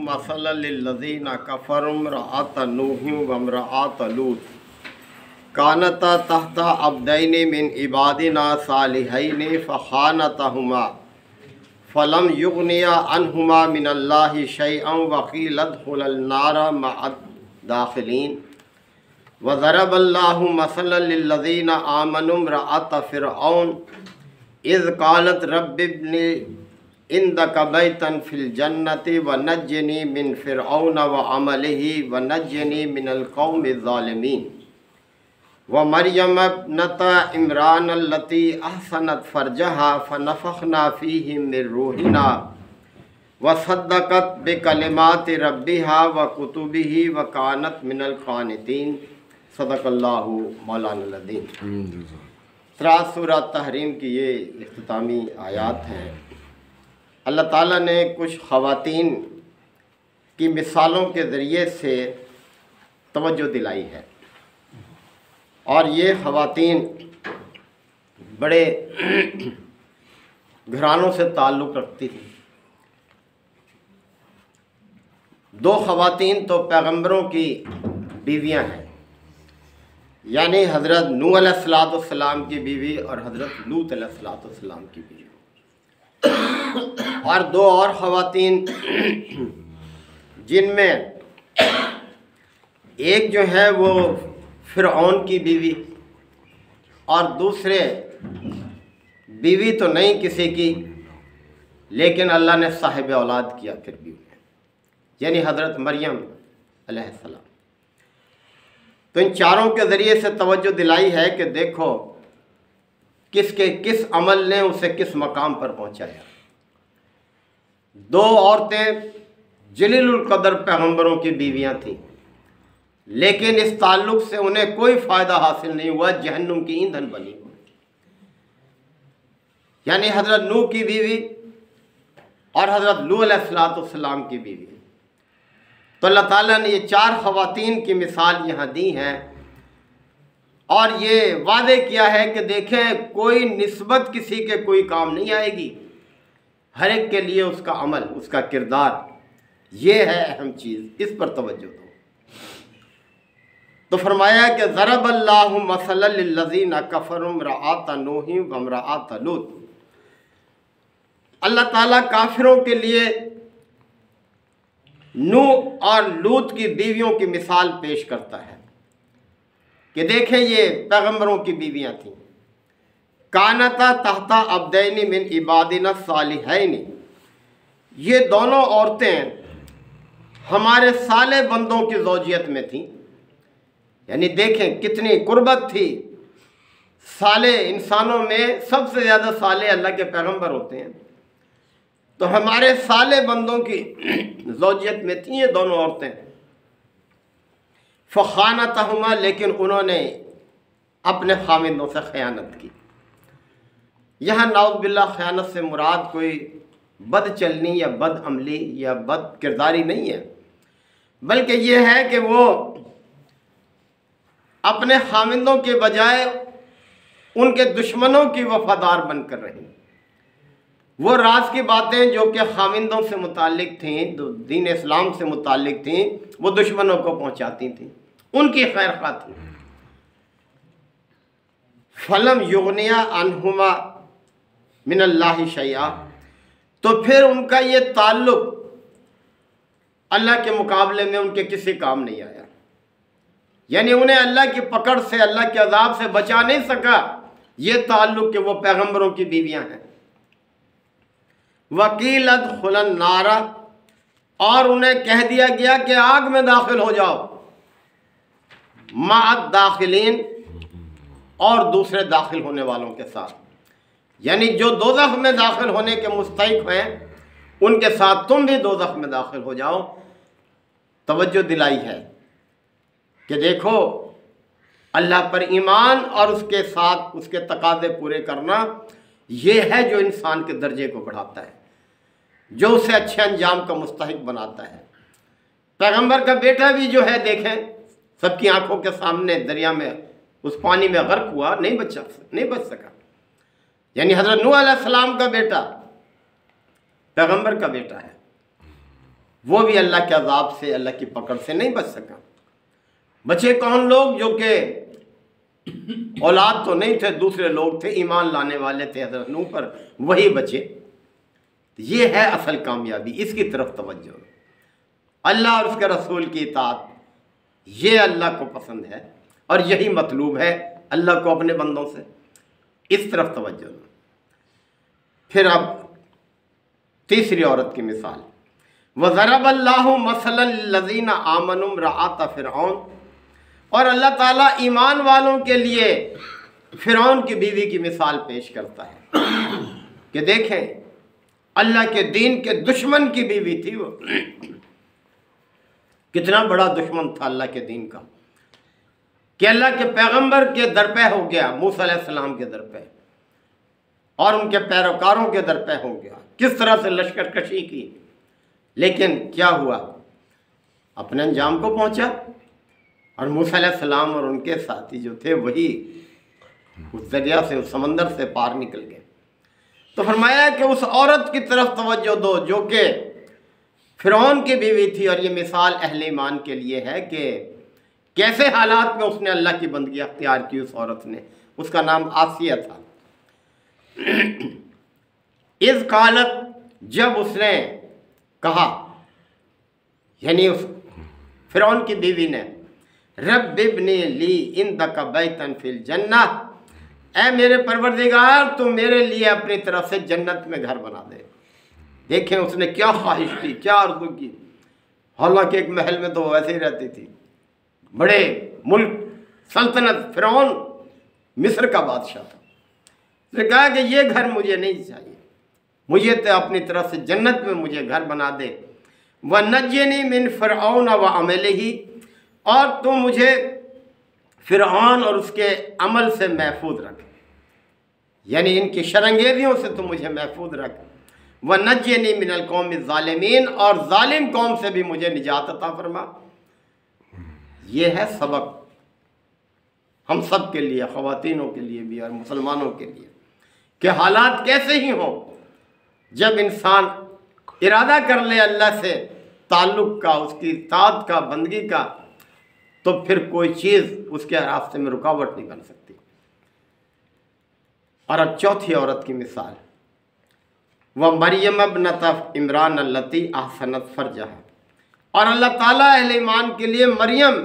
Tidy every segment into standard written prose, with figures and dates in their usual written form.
मसलल्लज़ीना कफ़रू इम्रअत नूह व इम्रअत लूत कानता तहता अब्दैनि मिन इबादिना सालिहैनि फ़ख़ानतहुमा फ़लम युग़निया अन्हुमा मिनल्लाहि शैअन व क़ील उद्ख़ुलल नार मअद दाख़िलीन व ज़रबल्लाहु मसलन लिल्लज़ीना आमनु इम्रअत फ़िरऔन इज़ क़ालत रब्बि इब्नि इंदक बैतन फिल जन्नति व नज्जनी मिन फ़िरऔन व अमलिही व नज्जनी मिनल क़ौमिज़ ज़ालिमीन व मरियम इब्नत इमरान अल्लती अहसनत फ़रजहा फ़नफ़ख़ना फ़ीहि मिन रूहिना व सद्दक़त बिकलिमाति रब्बिहा व कुतुबिही व कानत मिनल क़ानितीन। सदक़ल्लाहु मौलाना अज़ीम। सूरह तहरीम की ये इख्तितामी आयात हैं। अल्लाह ताला ने कुछ ख़वातीन की मिसालों के ज़रिए से तवज्जो दिलाई है और ये ख़वातीन बड़े घरानों से ताल्लुक़ रखती थी। दो ख़वातीन तो पैगंबरों की बीवियां हैं, यानी हज़रत नूह अलैहिस्सलाम की बीवी और हज़रत लूत अलैहिस्सलाम की बीवी, और दो और ख़वातीन जिनमें एक जो है वो फ़िरऔन की बीवी और दूसरे बीवी तो नहीं किसी की, लेकिन अल्लाह ने साहिब औलाद किया फिर भी, यानी हज़रत मरियम अलैहिस्सलाम। तो इन चारों के ज़रिए से तवज्जो दिलाई है कि देखो किस अमल ने उसे किस मकाम पर पहुंचाया। दो औरतें जलीलुल कदर पैगंबरों की बीवियां थीं, लेकिन इस ताल्लुक़ से उन्हें कोई फ़ायदा हासिल नहीं हुआ, जहन्नुम की ईंधन बनी। यानी हज़रत नूह की बीवी और हज़रत लूत अलैहिस्सलाम की बीवी। तो अल्लाह ताला ने ये चार ख़वातीन की मिसाल यहाँ दी हैं और ये वादे किया है कि देखें कोई निस्बत किसी के कोई काम नहीं आएगी, हर एक के लिए उसका अमल, उसका किरदार, ये है अहम चीज़, इस पर तवज्जो दो। तो फरमाया कि ज़रबल्लाहु मसलन लिल्लज़ीना कफ़रू इम्रअत नूह व इम्रअत लूत। अल्लाह ताला काफिरों के लिए नूह और लूत की बीवियों की मिसाल पेश करता है कि देखें ये पैगंबरों की बीवियां थीं। कानता तहता अब्दैनि मिन इबादिना सालिहैनि, ये दोनों औरतें हमारे साले बंदों की ज़ौजियत में थीं। यानी देखें कितनी कुर्बत थी। साले इंसानों में सबसे ज़्यादा साले अल्लाह के पैगंबर होते हैं, तो हमारे साले बंदों की ज़ौजियत में थी ये दोनों औरतें। फ़ख़ानतहुमा, लेकिन उन्होंने अपने खामिंदों से ख़यानत की। यहाँ नाउज़ बिल्लाह ख़यानत से मुराद कोई बदचलनी या बद अमली या बद किरदारी नहीं है, बल्कि ये है कि वो अपने खामिंदों के बजाय उनके दुश्मनों की वफ़ादार बनकर रही। वो राज की बातें जो कि खामिंदों से मुतालिक थीं, जो दीन इस्लाम से मुतालिक थीं, वो दुश्मनों को पहुंचाती थीं, उनकी खैर खा थी। फलम युगनिया अनहुमा मिनल्लाहि शैआ, तो फिर उनका ये ताल्लुक़ अल्लाह के मुकाबले में उनके किसी काम नहीं आया। यानी उन्हें अल्लाह की पकड़ से, अल्लाह के अज़ाब से बचा नहीं सका ये ताल्लुक़ कि वो पैगंबरों की बीवियां हैं। वकील उद्ख़ुलन नारा, और उन्हें कह दिया गया कि आग में दाखिल हो जाओ, मअद दाखिलीन, और दूसरे दाखिल होने वालों के साथ। यानी जो दोज़ख में दाखिल होने के मुस्तहिक़ हैं उनके साथ तुम भी दोज़ख में दाखिल हो जाओ। तवज्जो दिलाई है कि देखो अल्लाह पर ईमान और उसके साथ उसके तकाज़े पूरे करना, ये है जो इंसान के दर्जे को बढ़ाता है, जो उसे अच्छे अंजाम का मुस्तहिक बनाता है। पैगंबर का बेटा भी जो है देखें सबकी आंखों के सामने दरिया में उस पानी में गर्क हुआ, नहीं बच सका। यानी हज़रत नूह अलैहिस्सलाम का बेटा पैगंबर का बेटा है, वो भी अल्लाह के अजाब से, अल्लाह की पकड़ से नहीं बच सका। बचे कौन लोग? जो कि औलाद तो नहीं थे, दूसरे लोग थे, ईमान लाने वाले थे हज़रत नूह पर, वही बचे। ये है असल कामयाबी, इसकी तरफ तवज्जो। अल्लाह और उसके रसूल की इताअत, ये अल्लाह को पसंद है और यही मतलूब है अल्लाह को अपने बंदों से। इस तरफ तवज्जो। फिर अब तीसरी औरत की मिसाल, वज़रबल्लाहु मसलन लज़ीना आमनु इम्रअत फ़िरऔन, और अल्लाह ताला ईमान वालों के लिए फ़िरऔन की बीवी की मिसाल पेश करता है कि देखें अल्लाह के दीन के दुश्मन की बीवी थी वो। कितना बड़ा दुश्मन था अल्लाह के दीन का कि अल्लाह के पैगंबर के दरपे हो गया, मूसा अलैहिस्सलाम के दरपे और उनके पैरोकारों के दरपे हो गया, किस तरह से लश्कर कशी की। लेकिन क्या हुआ? अपने अंजाम को पहुंचा और मूसा अलैहिस्सलाम और उनके साथी जो थे वही उस दरिया से, उस समंदर से पार निकल गए। तो फरमाया कि उस औरत की तरफ तवज्जो दो जो कि फ़िरऔन की बीवी थी, और ये मिसाल अहले ईमान के लिए है कि कैसे हालात में उसने अल्लाह की बंदगी अख्तियार की। उस औरत ने, उसका नाम आसिया था। इस कालत, जब उसने कहा, यानी उस फ़िरऔन की बीवी ने, रब्बिब्नी ली इंदक बैतन फिल जन्नह, ऐ मेरे परवरदिगार तू मेरे लिए अपनी तरफ से जन्नत में घर बना दे। देखें उसने क्या ख्वाहिश की, क्या आरज़ू की। हालांकि एक महल में तो वैसे ही रहती थी, बड़े मुल्क सल्तनत, फ़िरऔन मिस्र का बादशाह था। उसने कहा कि ये घर मुझे नहीं चाहिए, मुझे तो अपनी तरफ से जन्नत में मुझे घर बना दे। व नज्जनी मिन फ़िरऔन व अमलिही, और तू मुझे फ़िरऔन और उसके अमल से महफूज रख, यानी इनकी शरंगेजियों से तू मुझे महफूज रख। व नज्जनी मिनल कौमि ज़ालिमीन, और ज़ालिम कौम से भी मुझे निजात अता फरमा। ये है सबक हम सब के लिए, ख़वातीनों के लिए भी और मुसलमानों के लिए, कि हालात कैसे ही हों, जब इंसान इरादा कर ले अल्लाह से ताल्लुक़ का, उसकी इताअत का, बंदगी का, तो फिर कोई चीज़ उसके रास्ते में रुकावट नहीं बन सकती। और अब चौथी औरत की मिसाल, वह मरियम इब्नत इमरान अल्लती अहसनत फरजहा, और अल्लाह ताला अहले ईमान के लिए मरियम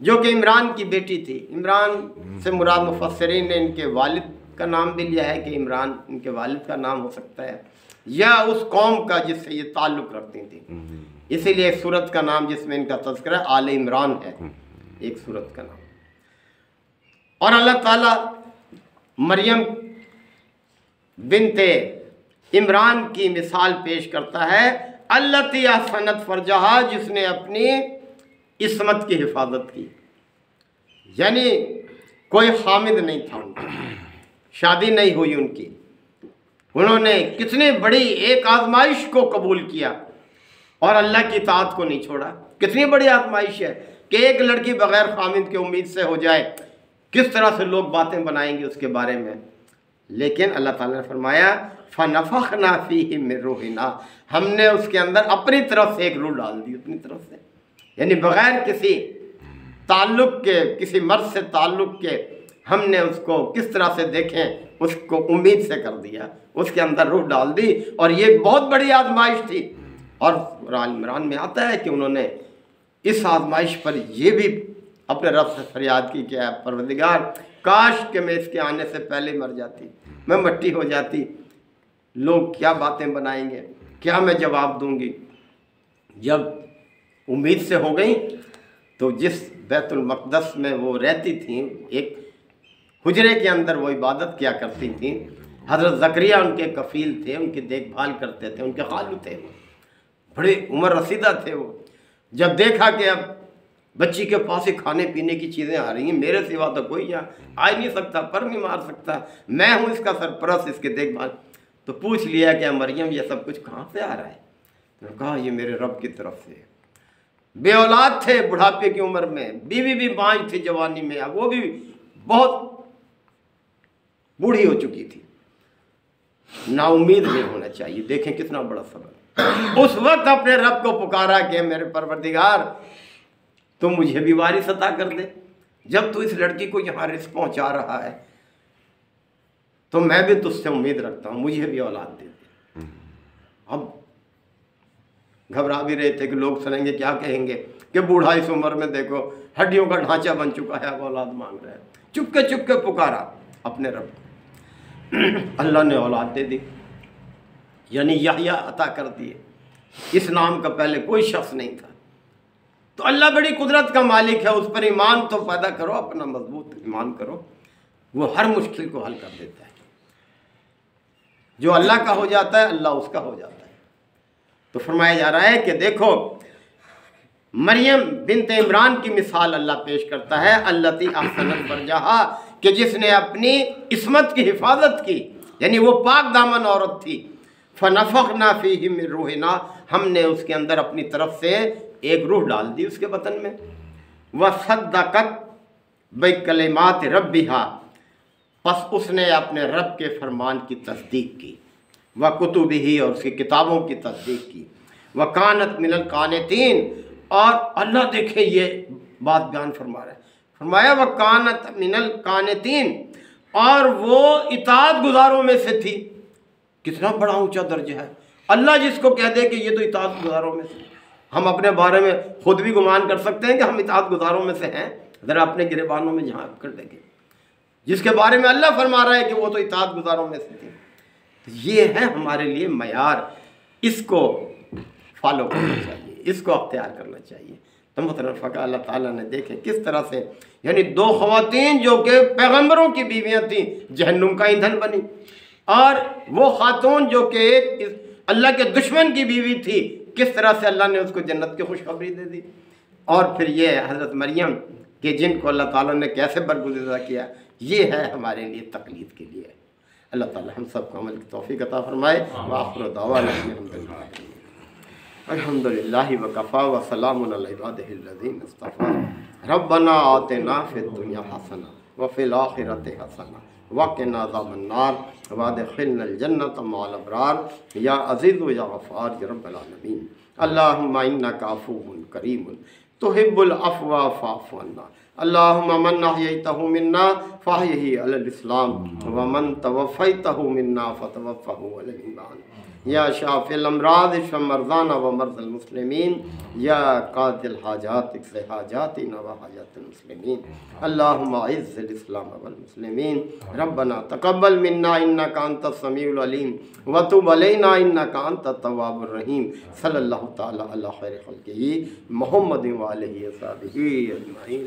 जो कि इमरान की बेटी थी। इमरान से मुराद मुफस्सिरीन ने इनके वालिद का नाम भी लिया है कि इमरान इनके वालिद का नाम हो सकता है, या उस कौम का जिससे ये ताल्लुक़ रखती थी। इसीलिए एक सूरत का नाम जिसमें इनका तज़किरा आले इमरान है, एक सूरत का नाम। और अल्लाह ताला मरियम बिनते इमरान की मिसाल पेश करता है, अल्लती अहसनत फरजहा, जिसने अपनी इस्मत की हिफाजत की, यानी कोई हामिद नहीं था उनका, शादी नहीं हुई उनकी, उन्होंने कितनी बड़ी एक आजमाइश को कबूल किया और अल्लाह की इताअत को नहीं छोड़ा। कितनी बड़ी आजमाइश है कि एक लड़की बग़ैर हामिद के उम्मीद से हो जाए, किस तरह से लोग बातें बनाएंगे उसके बारे में। लेकिन अल्लाह ताला ने फरमाया फ़नफ़ख़ना फ़ीहि मिन रूहिना, हमने उसके अंदर अपनी तरफ से एक रूह डाल दी, अपनी तरफ से, यानी बग़ैर किसी ताल्लुक़ के, किसी मर्द से ताल्लुक़ के, हमने उसको किस तरह से देखें उसको उम्मीद से कर दिया, उसके अंदर रूह डाल दी। और ये बहुत बड़ी आजमाइश थी। और आल इमरान में आता है कि उन्होंने इस आजमाइश पर यह भी अपने रब से फरियाद की कि परवरदिगार, काश कि मैं इसके आने से पहले मर जाती, मैं मिट्टी हो जाती, लोग क्या बातें बनाएंगे, क्या मैं जवाब दूंगी। जब उम्मीद से हो गई तो जिस बैतुल मक़दस में वो रहती थी, एक हुजरे के अंदर वो इबादत किया करती थी, हज़रत ज़करिया उनके कफ़ील थे, उनकी देखभाल करते थे, उनके खालू थे, वो बड़े उम्र रसीदा थे। वो जब देखा कि अब बच्ची के पास ही खाने पीने की चीज़ें आ रही हैं, मेरे सिवा तो कोई यहाँ आ ही नहीं सकता, पर नहीं मार सकता, मैं हूँ इसका सरपरस्त, इसके देखभाल, तो पूछ लिया कि मरियम ये सब कुछ कहाँ से आ रहा है। तो कहा ये मेरे रब की तरफ से। बे औलाद थे बुढ़ापे की उम्र में, बीवी भी बाँझ थी जवानी में, अब वो भी बहुत बूढ़ी हो चुकी थी। नाउम्मीद नहीं होना चाहिए। देखें कितना बड़ा सबक। उस वक्त अपने रब को पुकारा कि मेरे परवरदिगार तो मुझे भी वारिस अता कर दे। जब तू इस लड़की को यहाँ रिस्क पहुँचा रहा है तो मैं भी तुझसे उम्मीद रखता हूँ, मुझे भी औलाद दे दे। अब घबरा भी रहे थे कि लोग सुनेंगे क्या कहेंगे कि बूढ़ा इस उम्र में देखो हड्डियों का ढांचा बन चुका है, अब औलाद मांग रहा है। चुपके पुकारा अपने रब को, अल्लाह ने औलाद दे दी, यानी यहया अता कर दिए। इस नाम का पहले कोई शख्स नहीं था। तो अल्लाह बड़ी कुदरत का मालिक है, उस पर ईमान तो पैदा करो, अपना मजबूत ईमान करो, वो हर मुश्किल को हल कर देता है। जो अल्लाह का हो जाता है अल्लाह उसका हो जाता है। तो फरमाया जा रहा है कि देखो मरियम बिनते इमरान की मिसाल अल्लाह पेश करता है, अल्लती अहसनत फरजहा, कि जिसने अपनी इस्मत की हिफाजत की, यानी वो पाक दामन औरत थी। फनफखना फीही मिन रूहिना, हमने उसके अंदर अपनी तरफ से एक रूह डाल दी उसके बतन में। वसद्दक़त बिकलिमात रब्बिहा, बस उसने अपने रब के फरमान की तस्दीक की। व कुतुबिही, और उसकी किताबों की तस्दीक की। व कानत मिनल कानितीन, और अल्लाह देखे ये बात बयान फरमा रहा है, फरमाया व कानत मिनल कानितीन, और वो इताअत गुजारों में से थी। कितना बड़ा ऊंचा दर्जा है। अल्लाह जिसको कह दे कि ये तो इताअत गुजारों में से, हम अपने बारे में खुद भी गुमान कर सकते हैं कि हम इताअत गुजारों में से हैं। ज़रा अपने गिरेबानों में झांक कर देखें, जिसके बारे में अल्लाह फरमा रहा है कि वो तो इताअत गुजारों में से थे। तो ये है हमारे लिए मयार, इसको फॉलो करना चाहिए, इसको अख्तियार करना चाहिए। तो मुतरफ़क़ा अल्लाह ताला ने देखे किस तरह से, यानी दो ख़वातीन जो कि पैगम्बरों की बीवियाँ थीं, जहन्नुम का ईंधन बनी, और वो खातून जो कि एक अल्लाह के दुश्मन की बीवी थी, किस तरह से अल्लाह ने उसको जन्नत की खुशखबरी दे दी। और फिर ये हज़रत मरियम के जिनको अल्लाह ताला ने कैसे बरगुज़िदा किया, ये है हमारे लिए तकलीद के लिए। अल्लाह ताला हम सबको अमल की तौफ़ीक़ अता फ़रमाए। व आख़िर दअवाना अल्हम्दुलिल्लाहि व कफ़ा व सलामुन अला इबादिहिल्लज़ीना इस्तफ़ा रब्बना आतिना फ़िद दुनिया हसना व फ़िल आख़िरति हसना व क़िना अज़ाबन्नार व अदख़िलनल जन्नत मअल अबरार या अज़ीज़ या गफ़्फ़ार या रब्बल आलमीन। अल्लाहुम्मा इन्नका अफ़ुव्वुन करीमुन तुहिब्बुल अफ़्वा फ़अफ़ु अन्ना। अल्लाहुम्मा मन अहयैतहु मिन्ना फ़अहयिही अलल इस्लाम व मन तवफ़्फ़ैतहु मिन्ना फ़तवफ़्फ़हु अलल ईमान। या शाफ़िल अमराद इश्फ़ मरज़ाना व मरज़ल मुस्लिमीन, या क़ादिल हाजात इक़्ज़ि हाजातिना व हाजातिल मुस्लिमीन। अल्लाहुम्मा अइज़्ज़िल इस्लाम वल मुस्लिमीन। रब्बना तक़ब्बल मिन्ना इन्नका अंतस समीउल अलीम व तुब अलैना इन्नका अंतत तव्वाबुर रहीम। सल्लल्लाहु तआला अला खैरि ख़ल्क़िही मुहम्मदिन व आलिहि व सहबिही अजमईन।